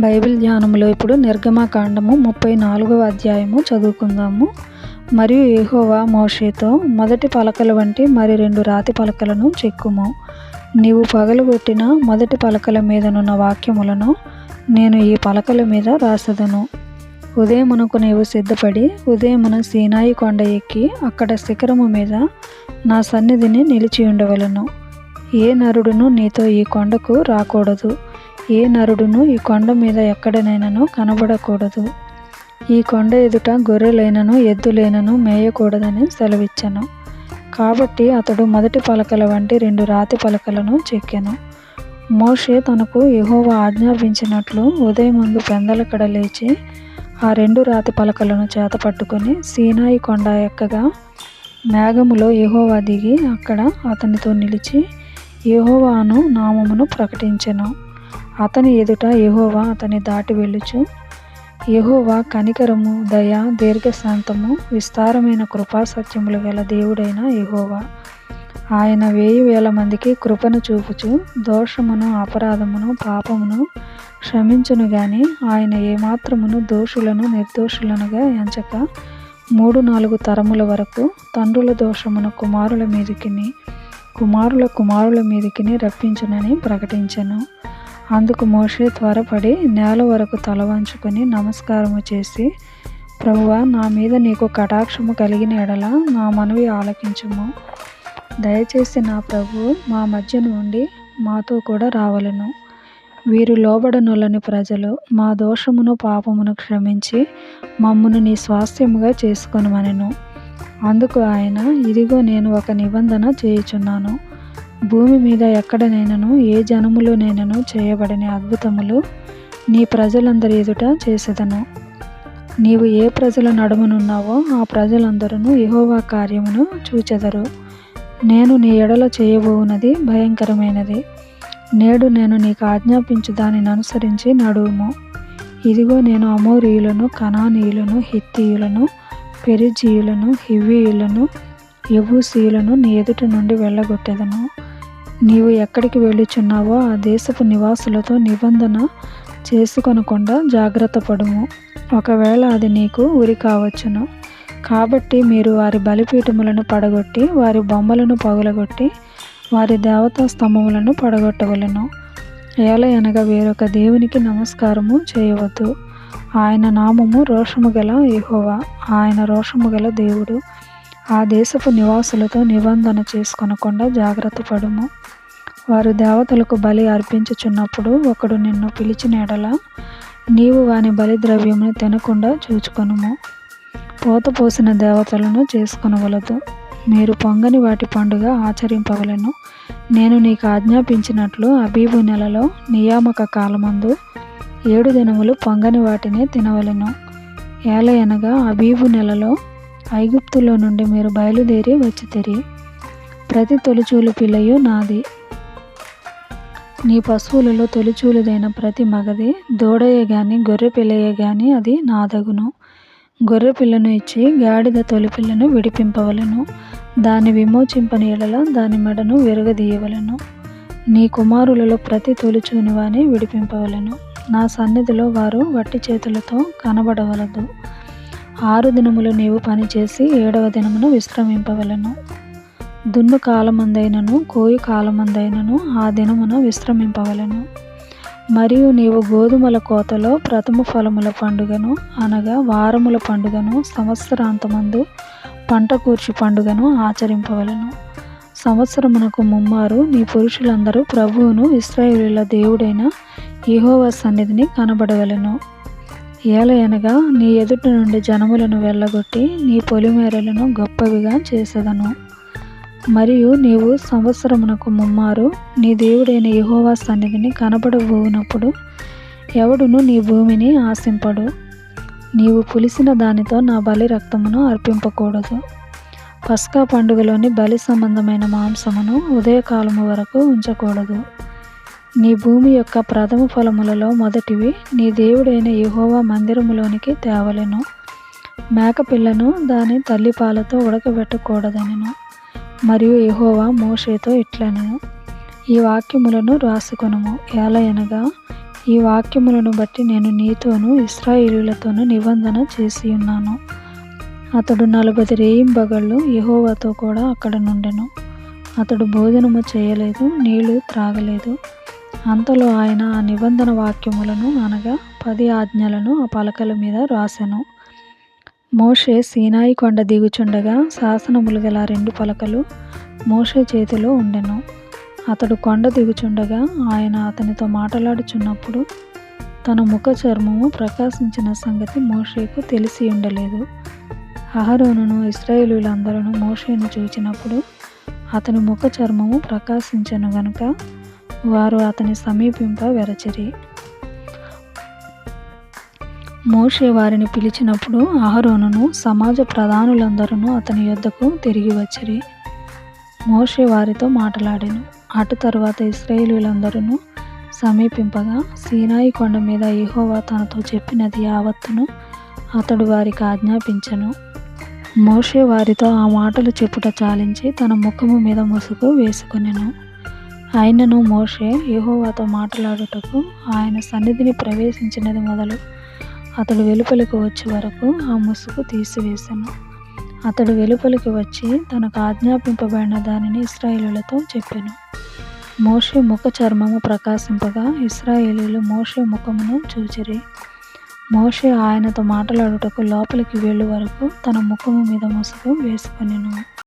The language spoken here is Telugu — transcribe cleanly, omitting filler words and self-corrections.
బైబిల్ ధ్యానంలో ఇప్పుడు నిర్గమకాండము 34వ అధ్యాయము చదువుకుందాము. మరియు యెహోవా మోషేతో, మొదటి పలకల వంటి మరి 2 రాతి పలకలను చెక్కుము. నీవు పగలగొట్టిన మొదటి పలకల మీదనున్న వాక్యములను నేను ఈ పలకల మీద రాసెదను. ఉదయమునకు నీవు సిద్ధపడి ఉదయమున సీనాయి కొండ ఎక్కి అక్కడ శిఖరము మీద నా సన్నిధిని నిలిచి ఉండవలెను. ఏ నరుడును నీతో ఈ కొండకు రాకూడదు. ఏ నరుడును ఈ కొండ మీద ఎక్కడనైనను కనబడకూడదు. ఈ కొండ ఎదుట గొర్రెలైనను ఎద్దులైనను మేయకూడదని సెలవిచ్చెను. కాబట్టి అతడు మొదటి పలకల వంటి 2 రాతి పలకలను చెక్కెను. మోషే తనకు యెహోవా ఆజ్ఞాపించినట్లు ఉదయమందు పెందలకడ లేచి ఆ 2 రాతి పలకలను చేతపట్టుకొని సీనాయి కొండ ఎక్కగా మేఘములో యెహోవా దిగి అక్కడ అతనితో నిలిచి యెహోవాను నామమును ప్రకటించెను. అతని ఎదుట యెహోవా అతని దాటి వెళ్ళుచు, యెహోవా కనికరము, దయ, దీర్ఘశాంతము, విస్తారమైన కృపా సత్యములు గల దేవుడైన యెహోవా. ఆయన 1000 మందికి కృపను చూపుచు దోషమును, అపరాధమును, పాపమును క్షమించును గాని ఆయన ఏమాత్రమును దోషులను నిర్దోషులనుగా ఎంచక 3-4 తరముల వరకు తండ్రుల దోషమును కుమారుల మీదికిని కుమారుల కుమారుల మీదికిని రప్పించునని ప్రకటించెను. అందుకు మోషే త్వరపడి నేల వరకు తల వంచుకొని నమస్కారము చేసి, ప్రభువా, నా మీద నీకు కటాక్షము కలిగిన ఎడల నా మనవి ఆలకించుము. దయచేసి నా ప్రభువు మా మధ్య నుండి మాతో కూడా రావలెను. వీరు లోబడనొల్లని ప్రజలు. మా దోషమును పాపమును క్షమించి మమ్మును నీ స్వాస్థ్యముగా చేసుకొనుమనెను. అందుకు ఆయన, ఇదిగో నేను ఒక నిబంధన చేయుచున్నాను. భూమి మీద ఎక్కడనైనను ఏ జనములోనైనను చేయబడని అద్భుతములు నీ ప్రజలందరి ఎదుట చేసెదను. నీవు ఏ ప్రజల నడుమనున్నావో ఆ ప్రజలందరూ యెహోవా కార్యమును చూచెదరు. నేను నీ ఎడల చేయబోవునది భయంకరమైనది. నేడు నేను నీకు ఆజ్ఞాపించు దానిని అనుసరించి నడువుము. ఇదిగో నేను అమోరీయులను, కనానీయులను, హిత్తీయులను, పెరిజీయులను, హివ్వీయులను, యెబూసీయులను నీ ఎదుట నుండి వెళ్ళగొట్టెదను. నీవు ఎక్కడికి వెళ్ళుచున్నావో ఆ దేశపు నివాసులతో నిబంధన చేసుకొనకుండా జాగ్రత్త పడుము. ఒకవేళ అది నీకు ఉరి కావచ్చును. కాబట్టి మీరు వారి బలిపీఠములను పడగొట్టి వారి బొమ్మలను పగులగొట్టి వారి దేవతా స్తంభములను పడగొట్టవలెను. ఏలయనగా వేరొక దేవునికి నమస్కారము చేయవద్దు. ఆయన నామము రోషము గల యెహోవా. ఆయన రోషము గల దేవుడు. ఆ దేశపు నివాసులతో నిబంధన చేసుకొనకుండా జాగ్రత్త పడుము. వారు దేవతలకు బలి అర్పించుచున్నప్పుడు ఒకడు నిన్ను పిలిచిన ఎడల నీవు వాని బలి ద్రవ్యమును తినకుండా చూచుకొనుము. పోత పోసిన దేవతలను చేసుకొనవలదు. మీరు పొంగని వాటి పండుగ ఆచరింపవలెను. నేను నీకు ఆజ్ఞాపించినట్లు అబీబు నెలలో నియామక కాలమందు 7 దినములు పొంగని వాటిని తినవలెను. ఏలయనగా అబీబు నెలలో ఐగుప్తులో నుండి మీరు బయలుదేరి వచ్చితిరి. ప్రతి తొలిచూలు పిల్లయు నాది. నీ పశువులలో తొలిచూలుదైన ప్రతి మగది, దూడయే గాని గొర్రె పిల్లయే గాని అది నాదగును. గొర్రె పిల్లను ఇచ్చి గాడిద తొలిపిల్లను విడిపింపవలెను. దాన్ని విమోచింపని ఎడల దాని మెడను విరగదీయవలెను. నీ కుమారులలో ప్రతి తొలిచూని వాని విడిపింపవలెను. నా సన్నిధిలో వారు వట్టి చేతులతో కనబడవలదు. 6 దినములు నీవు పనిచేసి 7వ దినమున విశ్రమింపవలెను. దున్ను కాలమందైనను కోయి కాలమందైనను ఆ దినమున విశ్రమింపవలెను. మరియు నీవు గోధుమల కోతలో ప్రథమ ఫలముల పండుగను అనగా వారముల పండుగను, సంవత్సరాంతమందు పంట కూర్చు పండుగను ఆచరింపవలెను. సంవత్సరమునకు ముమ్మారు నీ పురుషులందరూ ప్రభువును ఇశ్రాయేలీయుల దేవుడైన యెహోవా సన్నిధిని కనబడవలెను. ఏలయనగా నీ ఎదుట నుండి జనములను వెళ్ళగొట్టి నీ పొలిమేరలను గొప్పవిగా చేసెదను. మరియు నీవు సంవత్సరమునకు ముమ్మారు నీ దేవుడైన యెహోవా సన్నిధిని కనబడబోనప్పుడు ఎవడును నీ భూమిని ఆశింపడు. నీవు పులిసిన దానితో నా బలి రక్తమును అర్పింపకూడదు. పస్కా పండుగలోని బలి సంబంధమైన మాంసమును ఉదయకాలము వరకు ఉంచకూడదు. నీ భూమి యొక్క ప్రథమ ఫలములలో మొదటివి నీ దేవుడైన యెహోవా మందిరములోనికి తేవలెను. మేకపిల్లను దాని తల్లిపాలతో ఉడకబెట్టకూడదనెను. మరియు యెహోవా మోషేతో ఇట్లనెను, ఈ వాక్యములను రాసుకొనుము. ఏలయనగా ఈ వాక్యములను బట్టి నేను నీతోనూ ఇశ్రాయేలీయులతోనూ నిబంధన చేసియున్నాను. అతడు 40 రేయింబగళ్ళు యెహోవాతో కూడా అక్కడ నుండెను. అతడు భోజనము చేయలేదు, నీళ్లు త్రాగలేదు. అంతలో ఆయన ఆ నిబంధన వాక్యములను అనగా 10 ఆజ్ఞలను ఆ పలకల మీద రాసెను. మోషే సీనాయి కొండ దిగుచుండగా శాసనములు గల 2 పలకలు మోషే చేతిలో ఉండెను. అతడు కొండ దిగుచుండగా ఆయన అతనితో మాట్లాడుచున్నప్పుడు తన ముఖ చర్మము ప్రకాశించిన సంగతి మోషేకు తెలిసి ఉండలేదు. అహరోనును ఇశ్రాయేలీయులందరూ మోషేను చూచినప్పుడు అతని ముఖ చర్మము ప్రకాశించెను గనుక వారు అతని సమీపింప వెరచిరి. మోషే వారిని పిలిచినప్పుడు అహరోనును సమాజ ప్రధానులందరూ అతని యొద్దకు తిరిగి వచ్చిరి. మోషే వారితో మాట్లాడెను. అటు తరువాత ఇశ్రాయేలీయులందరూ సమీపింపగా సీనాయి కొండ మీద యెహోవా తనతో చెప్పినది యావత్తును అతడు వారికి ఆజ్ఞాపించెను. మోషే వారితో ఆ మాటలు చెప్పుట చాలించి తన ముఖము మీద ముసుగు వేసుకొనెను. అయినను మోషే యెహోవాతో మాట్లాడుటకు ఆయన సన్నిధిని ప్రవేశించినది మొదలు అతడు వెలుపలికి వచ్చే వరకు ఆ ముసుగు తీసివేసెను. అతడు వెలుపలికి వచ్చి తనకు ఆజ్ఞాపింపబడిన దానిని ఇశ్రాయేలీయులతో చెప్పెను. మోషే ముఖ చర్మము ప్రకాశింపగా ఇశ్రాయేలీయులు మోషే ముఖమును చూచిరి. మోషే ఆయనతో మాట్లాడుటకు లోపలికి వెళ్ళు వరకు తన ముఖము మీద ముసుగు వేసుకొనెను.